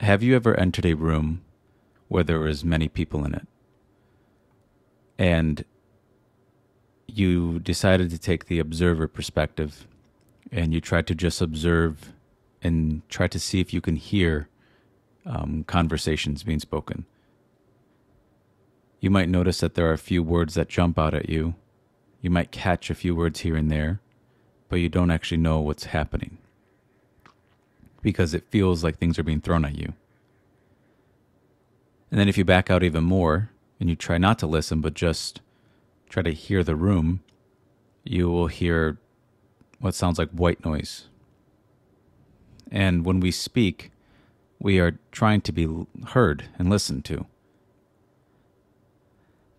Have you ever entered a room where there was many people in it, and you decided to take the observer perspective, and you tried to just observe and try to see if you can hear conversations being spoken? You might notice that there are a few words that jump out at you. You might catch a few words here and there, but you don't actually know what's happening because it feels like things are being thrown at you. And then if you back out even more and you try not to listen, but just try to hear the room, you will hear what sounds like white noise. And when we speak, we are trying to be heard and listened to.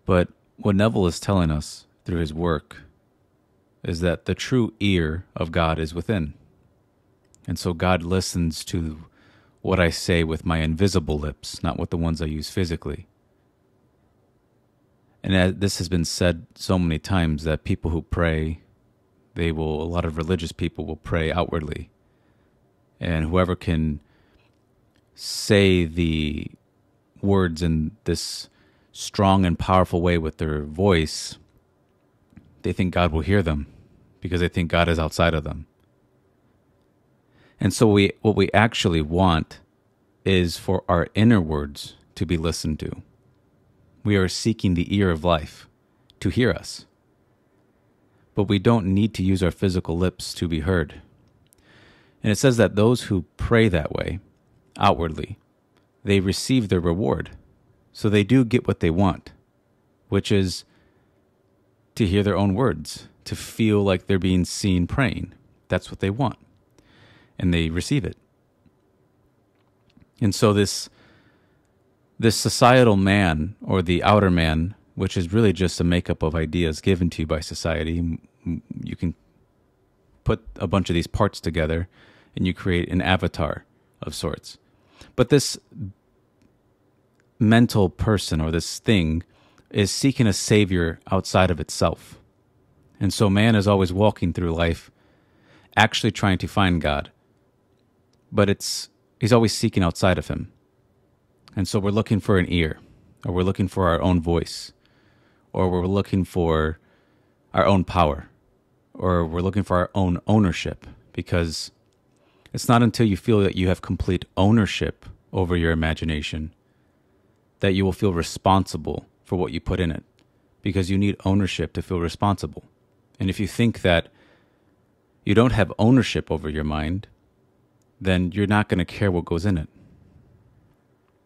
But what Neville is telling us through his work is that the true ear of God is within. And so God listens to what I say with my invisible lips, not with the ones I use physically. And this has been said so many times that people who pray, a lot of religious people will pray outwardly. And whoever can say the words in this strong and powerful way with their voice, they think God will hear them because they think God is outside of them. And so what we actually want is for our inner words to be listened to. We are seeking the ear of life to hear us. But we don't need to use our physical lips to be heard. And it says that those who pray that way, outwardly, they receive their reward. So they do get what they want, which is to hear their own words, to feel like they're being seen praying. That's what they want. And they receive it. And so this societal man, or the outer man, which is really just a makeup of ideas given to you by society, you can put a bunch of these parts together and you create an avatar of sorts. But this mental person, or this thing, is seeking a savior outside of itself. And so man is always walking through life actually trying to find God. But he's always seeking outside of him. And so we're looking for an ear, or we're looking for our own voice, or we're looking for our own power, or we're looking for our own ownership, because it's not until you feel that you have complete ownership over your imagination that you will feel responsible for what you put in it, because you need ownership to feel responsible. And if you think that you don't have ownership over your mind, then you're not going to care what goes in it,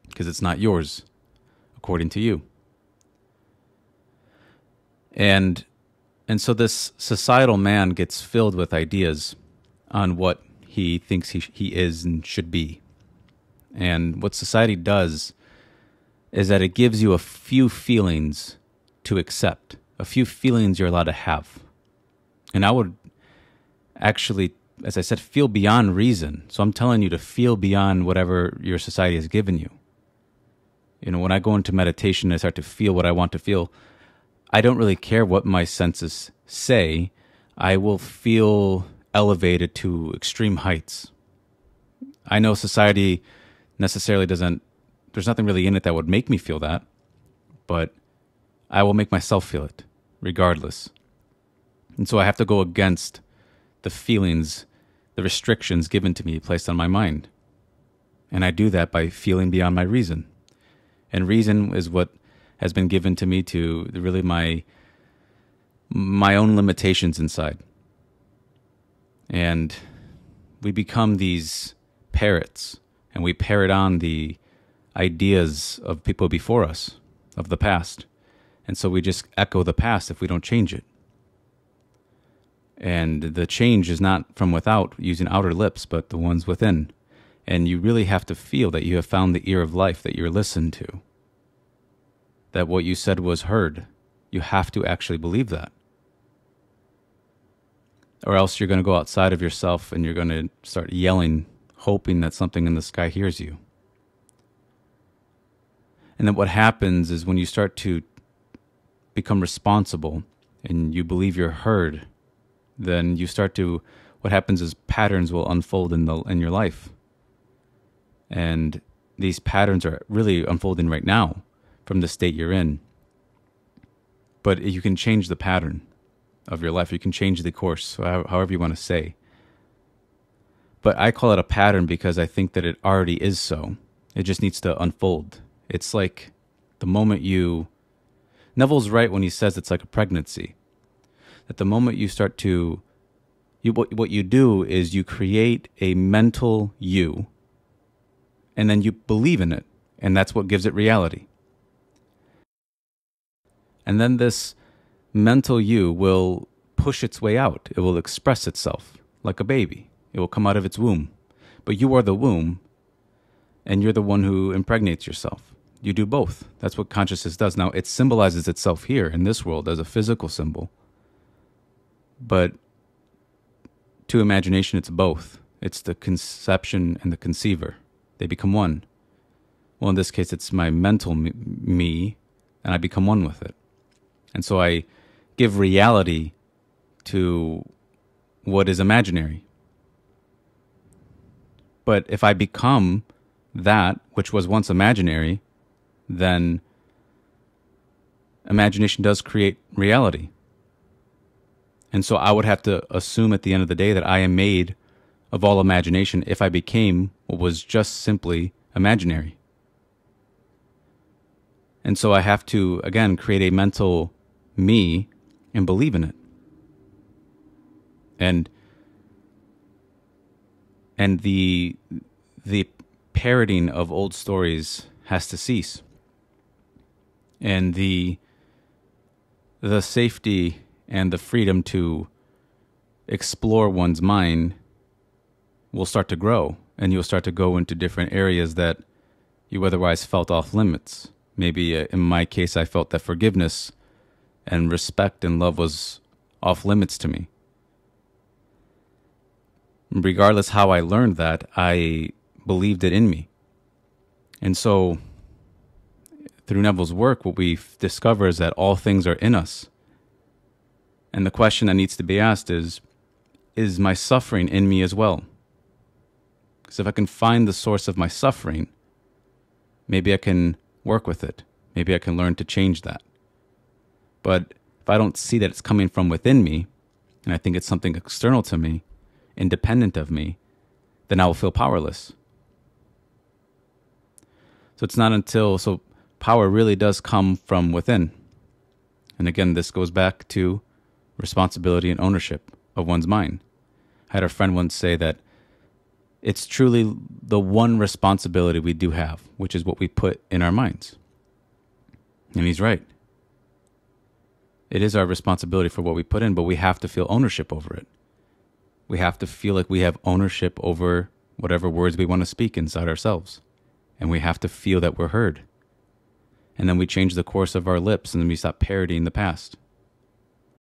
because it's not yours, according to you. And so this societal man gets filled with ideas on what he thinks he is and should be. And what society does is that it gives you a few feelings to accept, a few feelings you're allowed to have. And I would actually, as I said, feel beyond reason. So I'm telling you to feel beyond whatever your society has given you. You know, when I go into meditation and I start to feel what I want to feel, I don't really care what my senses say. I will feel elevated to extreme heights. I know society necessarily doesn't, there's nothing really in it that would make me feel that, but I will make myself feel it regardless. And so I have to go against the feelings, the restrictions given to me, placed on my mind. And I do that by feeling beyond my reason. And reason is what has been given to me to really my own limitations inside. And we become these parrots, and we parrot on the ideas of people before us, of the past. And so we just echo the past if we don't change it. And the change is not from without, using outer lips, but the ones within. And you really have to feel that you have found the ear of life, that you're listened to, that what you said was heard. You have to actually believe that. Or else you're going to go outside of yourself and you're going to start yelling, hoping that something in the sky hears you. And then what happens is when you start to become responsible and you believe you're heard, then you start to, what happens is patterns will unfold in your life. And these patterns are really unfolding right now from the state you're in. But you can change the pattern of your life. You can change the course, however you want to say. But I call it a pattern because I think that it already is so. It just needs to unfold. It's like the moment Neville's right when he says it's like a pregnancy. That the moment you start to, what you do is you create a mental you, and then you believe in it, and that's what gives it reality. And then this mental you will push its way out. It will express itself like a baby. It will come out of its womb. But you are the womb, and you're the one who impregnates yourself. You do both. That's what consciousness does. Now, it symbolizes itself here in this world as a physical symbol. But to imagination, it's both. It's the conception and the conceiver. They become one. Well, in this case, it's my mental me, and I become one with it. And so I give reality to what is imaginary. But if I become that which was once imaginary, then imagination does create reality. And so I would have to assume at the end of the day that I am made of all imagination if I became what was just simply imaginary. And so I have to, again, create a mental me and believe in it. And the parroting of old stories has to cease. And the safety and the freedom to explore one's mind will start to grow, and you'll start to go into different areas that you otherwise felt off limits. Maybe in my case, I felt that forgiveness and respect and love was off limits to me. Regardless how I learned that, I believed it in me. And so through Neville's work, what we discover is that all things are in us. And the question that needs to be asked is my suffering in me as well? Because if I can find the source of my suffering, maybe I can work with it. Maybe I can learn to change that. But if I don't see that it's coming from within me, and I think it's something external to me, independent of me, then I will feel powerless. So power really does come from within. And again, this goes back to responsibility and ownership of one's mind. I had a friend once say that it's truly the one responsibility we do have, which is what we put in our minds. And he's right. It is our responsibility for what we put in, but we have to feel ownership over it. We have to feel like we have ownership over whatever words we want to speak inside ourselves. And we have to feel that we're heard. And then we change the course of our lips, and then we stop parodying the past.